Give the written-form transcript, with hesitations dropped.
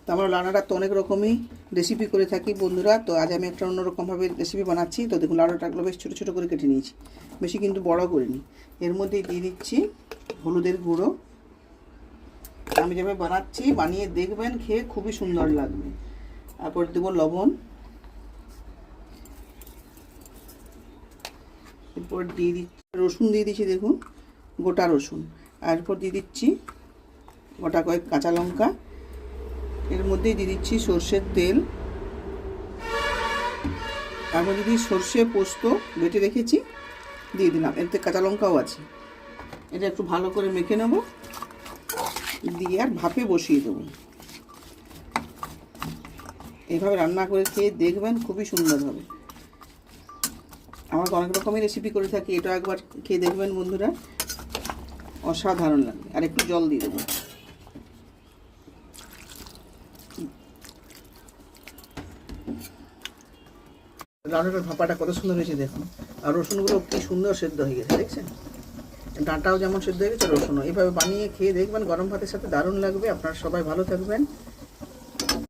তো আমরা লাউডাঁটার তো অনেক রকমই রেসিপি করে থাকি বন্ধুরা। তো আজ আমি একটা অন্যরকমভাবে রেসিপি বানাচ্ছি। তো দেখুন লাউডাঁটাগুলো বেশ ছোটো ছোটো করে কেটে নিয়েছি, বেশি কিন্তু বড় করিনি। এর মধ্যেই দিয়ে দিচ্ছি হলুদের গুঁড়ো। আমি যেভাবে বানাচ্ছি বানিয়ে দেখবেন, খেয়ে খুবই সুন্দর লাগবে। তারপর দেবো লবণ, এরপর দিয়ে দিচ্ছি রসুন, দিয়ে দিচ্ছি দেখুন গোটা রসুন। আর এরপর দিয়ে দিচ্ছি গোটা কয়েক কাঁচা লঙ্কা। এর মধ্যেই দিয়ে দিচ্ছি সর্ষের তেল। তারপর যদি সর্ষে পোস্ত বেটে রেখেছি দিয়ে দিলাম, এতে কাঁচা লঙ্কাও আছে। এটা একটু ভালো করে মেখে নেব, দিয়ে আর ভাপে বসিয়ে দেবো। এইভাবে রান্না করে খেয়ে দেখবেন, খুবই সুন্দর হবে। আমরা তো অনেক রকমের রেসিপি করে থাকি, এটা একবার খেয়ে দেখবেন বন্ধুরা, অসাধারণ লাগবে। আর একটু জল দিয়ে দেবো। লাউডাঁটার ভাপাটা কত সুন্দর হয়েছে দেখুন। আর রসুনগুলো কি সুন্দর সেদ্ধ হয়ে গেছে, দেখছেন? ডাঁটাও যেমন সেদ্ধ হয়ে গেছে, রসুনও। এইভাবে বানিয়ে খেয়ে দেখবেন, গরম ভাতের সাথে দারুণ লাগবে। আপনারা সবাই ভালো থাকবেন।